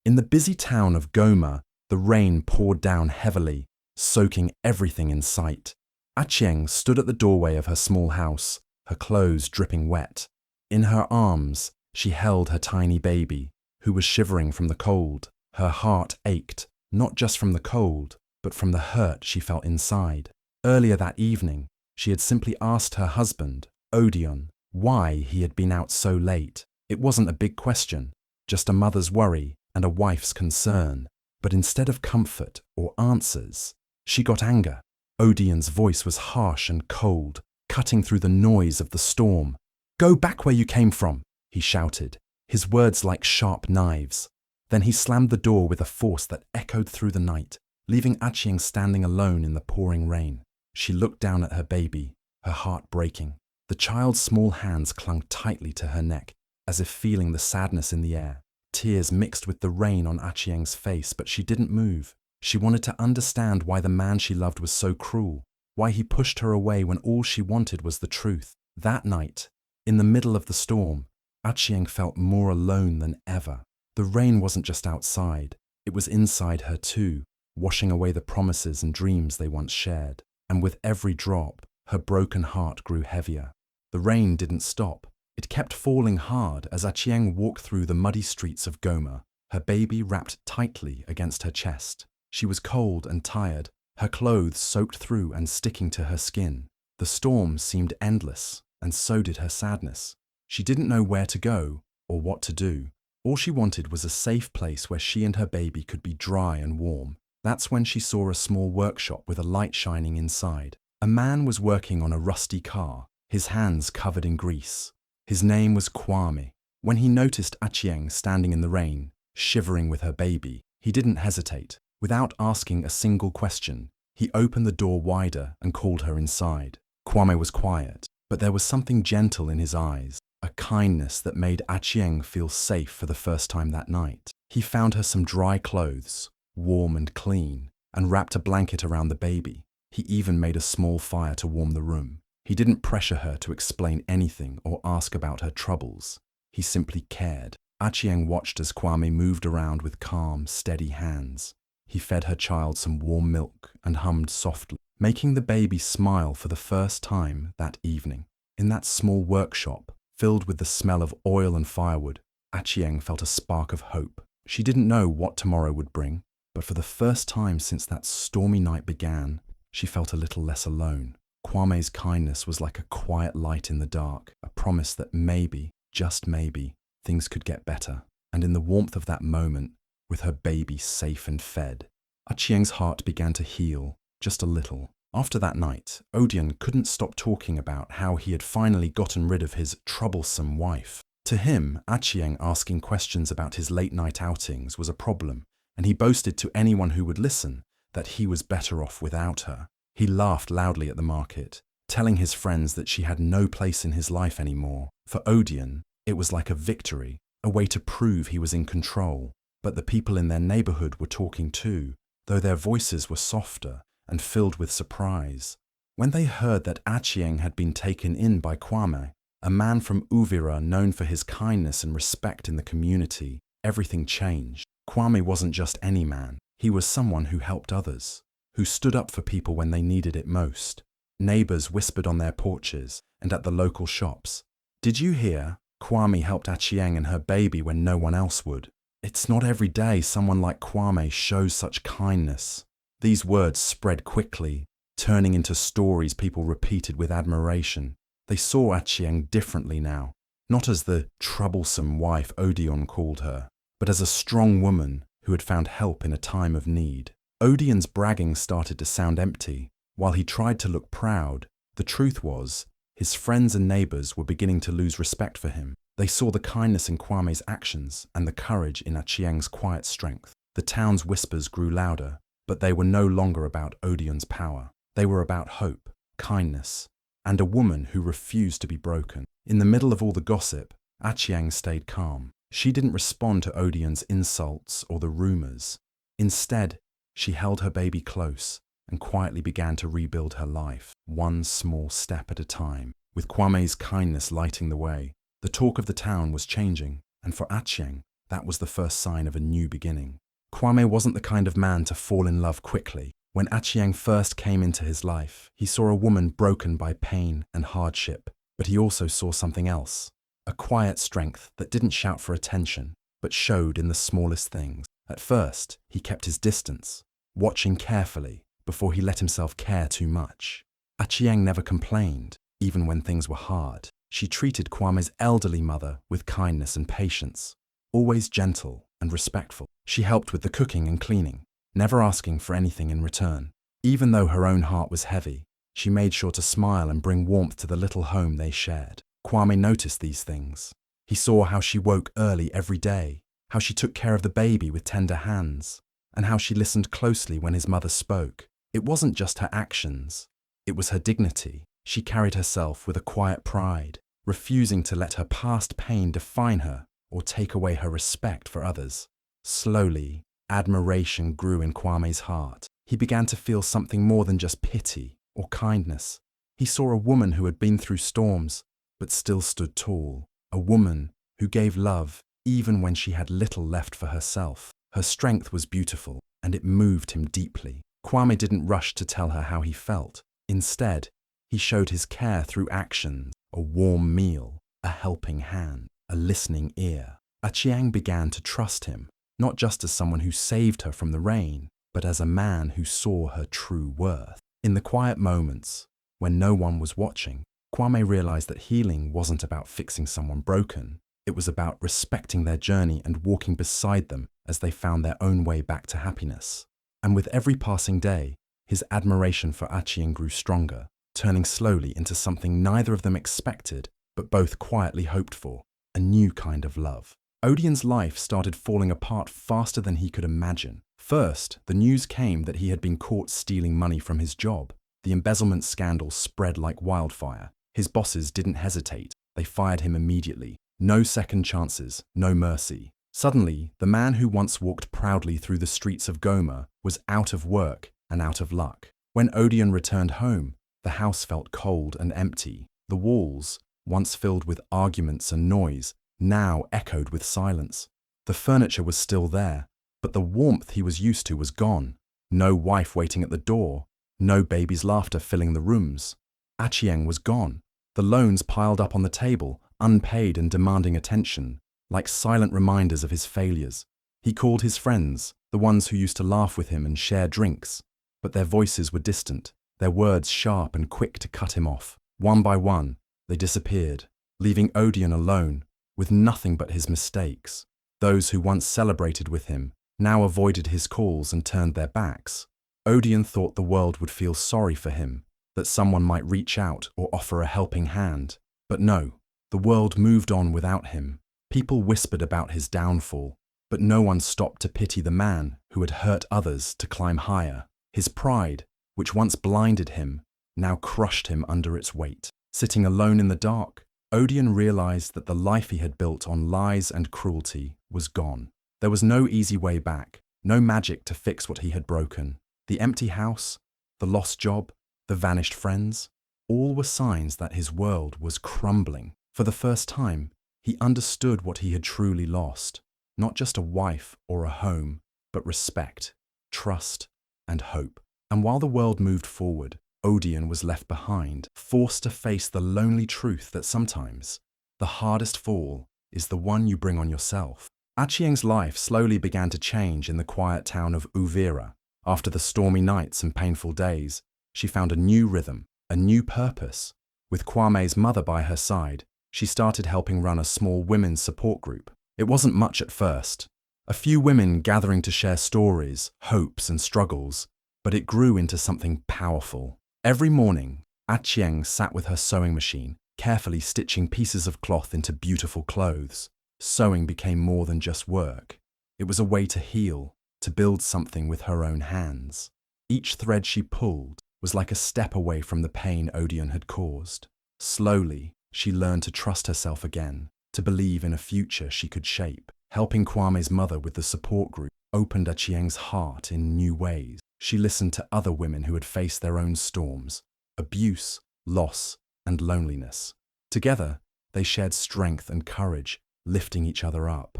In the busy town of Goma, the rain poured down heavily, soaking everything in sight. Achieng stood at the doorway of her small house, her clothes dripping wet. In her arms, she held her tiny baby, who was shivering from the cold. Her heart ached, not just from the cold, but from the hurt she felt inside. Earlier that evening, she had simply asked her husband, Odion, why he had been out so late. It wasn't a big question, just a mother's worry and a wife's concern. But instead of comfort or answers, she got anger. Odion's voice was harsh and cold, cutting through the noise of the storm. "Go back where you came from," he shouted, his words like sharp knives. Then he slammed the door with a force that echoed through the night, leaving Achieng standing alone in the pouring rain. She looked down at her baby, her heart breaking. The child's small hands clung tightly to her neck, as if feeling the sadness in the air. Tears mixed with the rain on Achieng's face, but she didn't move. She wanted to understand why the man she loved was so cruel, why he pushed her away when all she wanted was the truth. That night, in the middle of the storm, Achieng felt more alone than ever. The rain wasn't just outside, it was inside her too, washing away the promises and dreams they once shared. And with every drop, her broken heart grew heavier. The rain didn't stop. It kept falling hard as Achieng walked through the muddy streets of Goma, her baby wrapped tightly against her chest. She was cold and tired, her clothes soaked through and sticking to her skin. The storm seemed endless, and so did her sadness. She didn't know where to go or what to do. All she wanted was a safe place where she and her baby could be dry and warm. That's when she saw a small workshop with a light shining inside. A man was working on a rusty car, his hands covered in grease. His name was Kwame. When he noticed Achieng standing in the rain, shivering with her baby, he didn't hesitate. Without asking a single question, he opened the door wider and called her inside. Kwame was quiet, but there was something gentle in his eyes, a kindness that made Achieng feel safe for the first time that night. He found her some dry clothes, warm and clean, and wrapped a blanket around the baby. He even made a small fire to warm the room. He didn't pressure her to explain anything or ask about her troubles. He simply cared. Achieng watched as Kwame moved around with calm, steady hands. He fed her child some warm milk and hummed softly, making the baby smile for the first time that evening. In that small workshop, filled with the smell of oil and firewood, Achieng felt a spark of hope. She didn't know what tomorrow would bring, but for the first time since that stormy night began, she felt a little less alone. Kwame's kindness was like a quiet light in the dark, a promise that maybe, just maybe, things could get better. And in the warmth of that moment, with her baby safe and fed, Achieng's heart began to heal, just a little. After that night, Odion couldn't stop talking about how he had finally gotten rid of his troublesome wife. To him, Achieng asking questions about his late-night outings was a problem, and he boasted to anyone who would listen that he was better off without her. He laughed loudly at the market, telling his friends that she had no place in his life anymore. For Odion, it was like a victory, a way to prove he was in control. But the people in their neighborhood were talking too, though their voices were softer and filled with surprise. When they heard that Achieng had been taken in by Kwame, a man from Uvira known for his kindness and respect in the community, everything changed. Kwame wasn't just any man. He was someone who helped others, who stood up for people when they needed it most. Neighbors whispered on their porches and at the local shops. "Did you hear? Kwame helped Achieng and her baby when no one else would." It's not every day someone like Kwame shows such kindness. These words spread quickly, turning into stories people repeated with admiration. They saw Achieng differently now, not as the troublesome wife Odion called her, but as a strong woman who had found help in a time of need. Odion's bragging started to sound empty. While he tried to look proud, the truth was, his friends and neighbors were beginning to lose respect for him. They saw the kindness in Kwame's actions and the courage in Achieng's quiet strength. The town's whispers grew louder, but they were no longer about Odion's power. They were about hope, kindness, and a woman who refused to be broken. In the middle of all the gossip, Achieng stayed calm. She didn't respond to Odion's insults or the rumors. Instead, she held her baby close and quietly began to rebuild her life, one small step at a time, with Kwame's kindness lighting the way. The talk of the town was changing, and for Achieng, That was the first sign of a new beginning. Kwame wasn't the kind of man to fall in love quickly. When Achieng first came into his life, he saw a woman broken by pain and hardship, but he also saw something else, a quiet strength that didn't shout for attention, but showed in the smallest things. At first, he kept his distance, watching carefully before he let himself care too much. Achieng never complained, even when things were hard. She treated Kwame's elderly mother with kindness and patience, always gentle and respectful. She helped with the cooking and cleaning, never asking for anything in return. Even though her own heart was heavy, she made sure to smile and bring warmth to the little home they shared. Kwame noticed these things. He saw how she woke early every day, how she took care of the baby with tender hands, and how she listened closely when his mother spoke. It wasn't just her actions, it was her dignity. She carried herself with a quiet pride, refusing to let her past pain define her or take away her respect for others. Slowly, admiration grew in Kwame's heart. He began to feel something more than just pity or kindness. He saw a woman who had been through storms, but still stood tall. A woman who gave love even when she had little left for herself. Her strength was beautiful, and it moved him deeply. Kwame didn't rush to tell her how he felt. Instead, he showed his care through actions, a warm meal, a helping hand, a listening ear. Achieng began to trust him, not just as someone who saved her from the rain, but as a man who saw her true worth. In the quiet moments, when no one was watching, Kwame realized that healing wasn't about fixing someone broken. It was about respecting their journey and walking beside them as they found their own way back to happiness. And with every passing day, his admiration for Achieng grew stronger, turning slowly into something neither of them expected, but both quietly hoped for, a new kind of love. Odien's life started falling apart faster than he could imagine. First, the news came that he had been caught stealing money from his job. The embezzlement scandal spread like wildfire. His bosses didn't hesitate. They fired him immediately. No second chances, no mercy. Suddenly, the man who once walked proudly through the streets of Goma was out of work and out of luck. When Odien returned home, the house felt cold and empty. The walls, once filled with arguments and noise, now echoed with silence. The furniture was still there, but the warmth he was used to was gone. No wife waiting at the door, no baby's laughter filling the rooms. Achieng was gone. The loans piled up on the table, unpaid and demanding attention, like silent reminders of his failures. He called his friends, the ones who used to laugh with him and share drinks, but their voices were distant, their words sharp and quick to cut him off. One by one, they disappeared, leaving Odien alone, with nothing but his mistakes. Those who once celebrated with him now avoided his calls and turned their backs. Odien thought the world would feel sorry for him, that someone might reach out or offer a helping hand. But no, the world moved on without him. People whispered about his downfall, but no one stopped to pity the man who had hurt others to climb higher. His pride, which once blinded him, now crushed him under its weight. Sitting alone in the dark, Odien realized that the life he had built on lies and cruelty was gone. There was no easy way back, no magic to fix what he had broken. The empty house, the lost job, the vanished friends, all were signs that his world was crumbling. For the first time, he understood what he had truly lost, not just a wife or a home, but respect, trust, and hope. And while the world moved forward, Odien was left behind, forced to face the lonely truth that sometimes the hardest fall is the one you bring on yourself. Achieng's life slowly began to change in the quiet town of Uvira. After the stormy nights and painful days, she found a new rhythm, a new purpose. With Kwame's mother by her side, she started helping run a small women's support group. It wasn't much at first, a few women gathering to share stories, hopes, and struggles, but it grew into something powerful. Every morning, Achieng sat with her sewing machine, carefully stitching pieces of cloth into beautiful clothes. Sewing became more than just work. It was a way to heal, to build something with her own hands. Each thread she pulled was like a step away from the pain Odien had caused. Slowly, she learned to trust herself again, to believe in a future she could shape. Helping Kwame's mother with the support group opened Achieng's heart in new ways. She listened to other women who had faced their own storms, abuse, loss, and loneliness. Together, they shared strength and courage, lifting each other up.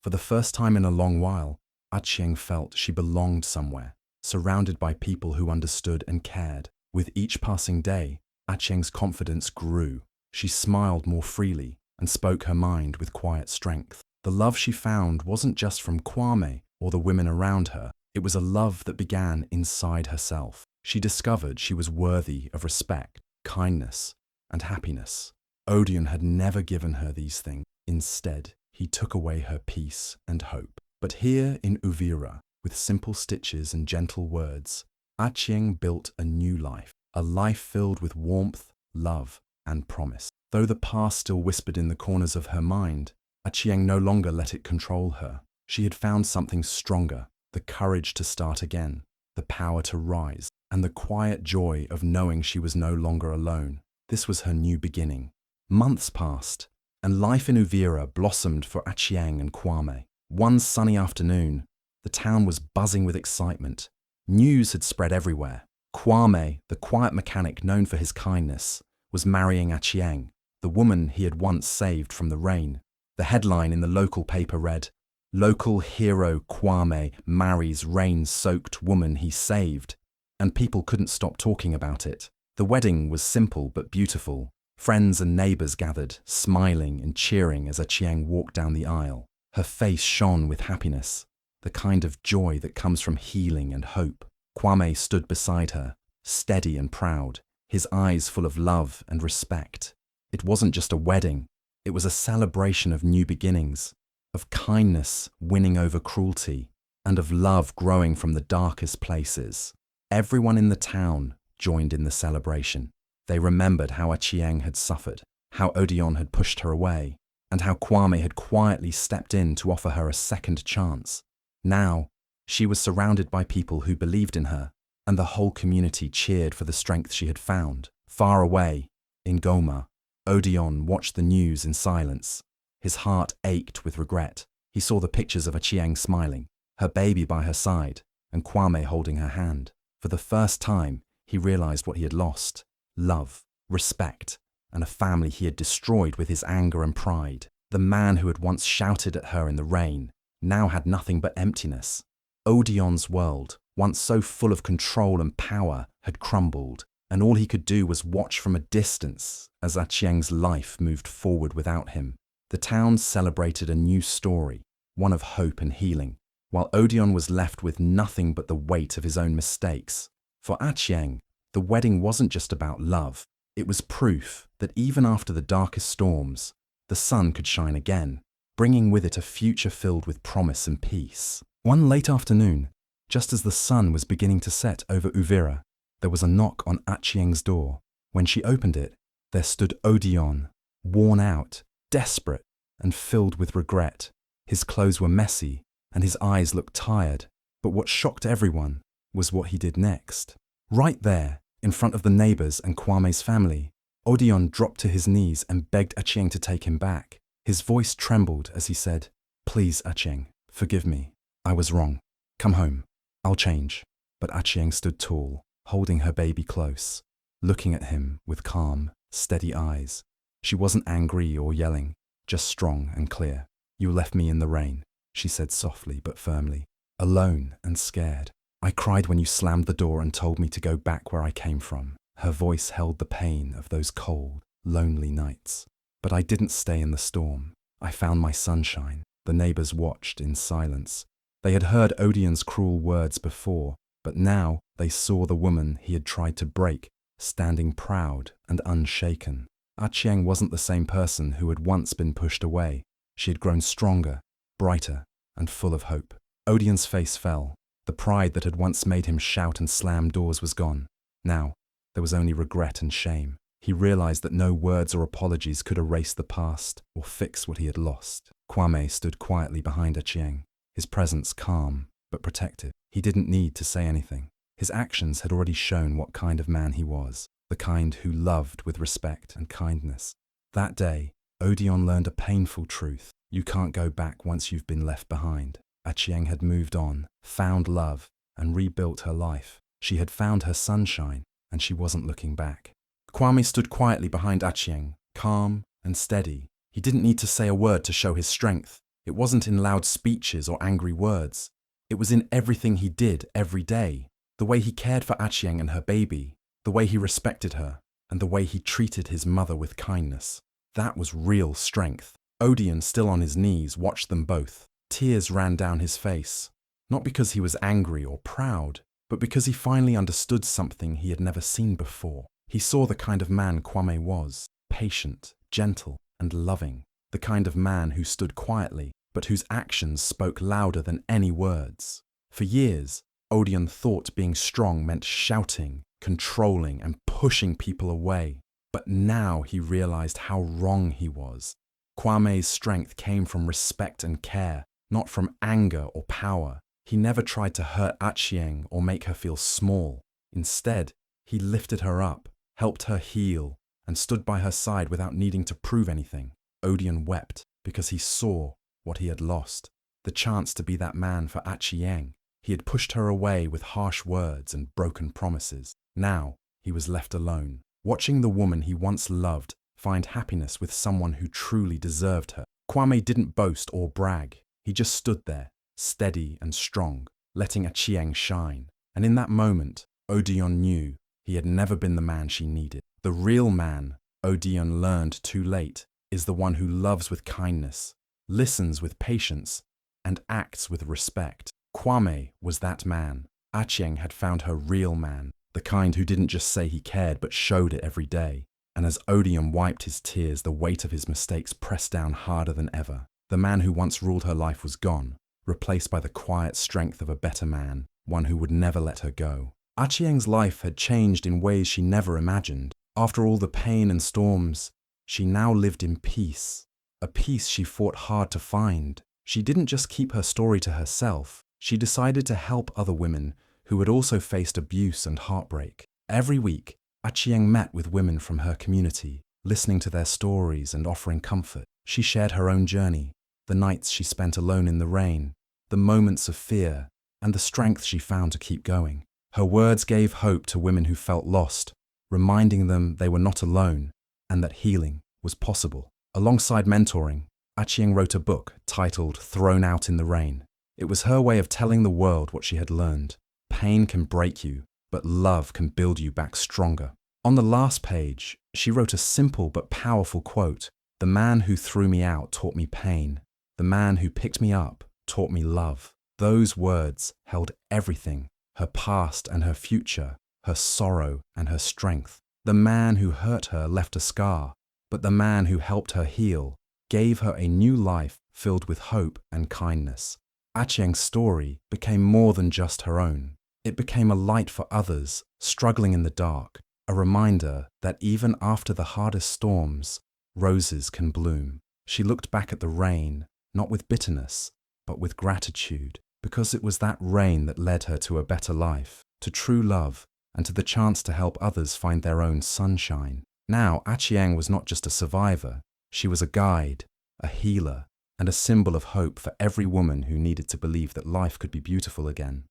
For the first time in a long while, Achieng felt she belonged somewhere, surrounded by people who understood and cared. With each passing day, Achieng's confidence grew. She smiled more freely and spoke her mind with quiet strength. The love she found wasn't just from Kwame or the women around her. It was a love that began inside herself. She discovered she was worthy of respect, kindness, and happiness. Odion had never given her these things. Instead, he took away her peace and hope. But here in Uvira, with simple stitches and gentle words, Achieng built a new life, a life filled with warmth, love, and promise. Though the past still whispered in the corners of her mind, Achieng no longer let it control her. She had found something stronger, the courage to start again, the power to rise, and the quiet joy of knowing she was no longer alone. This was her new beginning. Months passed, and life in Uvira blossomed for Achieng and Kwame. One sunny afternoon, the town was buzzing with excitement. News had spread everywhere. Kwame, the quiet mechanic known for his kindness, was marrying Achieng, the woman he had once saved from the rain. The headline in the local paper read, "Local hero Kwame marries rain-soaked woman he saved," and people couldn't stop talking about it. The wedding was simple but beautiful. Friends and neighbors gathered, smiling and cheering as Achieng walked down the aisle. Her face shone with happiness, the kind of joy that comes from healing and hope. Kwame stood beside her, steady and proud, his eyes full of love and respect. It wasn't just a wedding, it was a celebration of new beginnings, of kindness winning over cruelty, and of love growing from the darkest places. Everyone in the town joined in the celebration. They remembered how Achieng had suffered, how Odion had pushed her away, and how Kwame had quietly stepped in to offer her a second chance. Now, she was surrounded by people who believed in her, and the whole community cheered for the strength she had found. Far away, in Goma, Odion watched the news in silence. His heart ached with regret. He saw the pictures of Achieng smiling, her baby by her side, and Kwame holding her hand. For the first time, he realized what he had lost: love, respect, and a family he had destroyed with his anger and pride. The man who had once shouted at her in the rain now had nothing but emptiness. Odion's world, once so full of control and power, had crumbled, and all he could do was watch from a distance as Achieng's life moved forward without him. The town celebrated a new story, one of hope and healing, while Odion was left with nothing but the weight of his own mistakes. For Achieng, the wedding wasn't just about love. It was proof that even after the darkest storms, the sun could shine again, bringing with it a future filled with promise and peace. One late afternoon, just as the sun was beginning to set over Uvira, there was a knock on Achieng's door. When she opened it, there stood Odion, worn out, desperate, and filled with regret. His clothes were messy, and his eyes looked tired. But what shocked everyone was what he did next. Right there, in front of the neighbors and Kwame's family, Odion dropped to his knees and begged Achieng to take him back. His voice trembled as he said, "Please, Achieng, forgive me. I was wrong. Come home. I'll change." But Achieng stood tall, holding her baby close, looking at him with calm, steady eyes. She wasn't angry or yelling, just strong and clear. "You left me in the rain," she said softly but firmly, "alone and scared. I cried when you slammed the door and told me to go back where I came from." Her voice held the pain of those cold, lonely nights. "But I didn't stay in the storm. I found my sunshine." The neighbors watched in silence. They had heard Odion's cruel words before, but now they saw the woman he had tried to break, standing proud and unshaken. Achieng wasn't the same person who had once been pushed away. She had grown stronger, brighter, and full of hope. Odion's face fell. The pride that had once made him shout and slam doors was gone. Now, there was only regret and shame. He realized that no words or apologies could erase the past or fix what he had lost. Kwame stood quietly behind Achieng, his presence calm but protective. He didn't need to say anything. His actions had already shown what kind of man he was, the kind who loved with respect and kindness. That day, Odion learned a painful truth. You can't go back once you've been left behind. Achieng had moved on, found love, and rebuilt her life. She had found her sunshine, and she wasn't looking back. Kwame stood quietly behind Achieng, calm and steady. He didn't need to say a word to show his strength. It wasn't in loud speeches or angry words. It was in everything he did every day. The way he cared for Achieng and her baby, the way he respected her, and the way he treated his mother with kindness. That was real strength. Odion, still on his knees, watched them both. Tears ran down his face. Not because he was angry or proud, but because he finally understood something he had never seen before. He saw the kind of man Kwame was, patient, gentle, and loving. The kind of man who stood quietly, but whose actions spoke louder than any words. For years, Odion thought being strong meant shouting, controlling, and pushing people away. But now he realized how wrong he was. Kwame's strength came from respect and care, not from anger or power. He never tried to hurt Achieng or make her feel small. Instead, he lifted her up, helped her heal, and stood by her side without needing to prove anything. Odion wept because he saw what he had lost, the chance to be that man for Achieng. He had pushed her away with harsh words and broken promises. Now, he was left alone, watching the woman he once loved find happiness with someone who truly deserved her. Kwame didn't boast or brag. He just stood there, steady and strong, letting Achieng shine. And in that moment, Odion knew he had never been the man she needed. The real man, Odion learned too late, is the one who loves with kindness, listens with patience, and acts with respect. Kwame was that man. Achieng had found her real man, the kind who didn't just say he cared but showed it every day. And as Odion wiped his tears, the weight of his mistakes pressed down harder than ever. The man who once ruled her life was gone, replaced by the quiet strength of a better man, one who would never let her go. Achieng's life had changed in ways she never imagined. After all the pain and storms, she now lived in peace, a peace she fought hard to find. She didn't just keep her story to herself, she decided to help other women who had also faced abuse and heartbreak. Every week, Achieng met with women from her community, listening to their stories and offering comfort. She shared her own journey, the nights she spent alone in the rain, the moments of fear, and the strength she found to keep going. Her words gave hope to women who felt lost, reminding them they were not alone and that healing was possible. Alongside mentoring, Achieng wrote a book titled Thrown Out in the Rain. It was her way of telling the world what she had learned. Pain can break you, but love can build you back stronger. On the last page, she wrote a simple but powerful quote. "The man who threw me out taught me pain. The man who picked me up taught me love." Those words held everything, her past and her future, her sorrow and her strength. The man who hurt her left a scar, but the man who helped her heal gave her a new life filled with hope and kindness. Achieng's story became more than just her own. It became a light for others struggling in the dark, a reminder that even after the hardest storms, roses can bloom. She looked back at the rain, not with bitterness, but with gratitude, because it was that rain that led her to a better life, to true love, and to the chance to help others find their own sunshine. Now, Achieng was not just a survivor, she was a guide, a healer, and a symbol of hope for every woman who needed to believe that life could be beautiful again.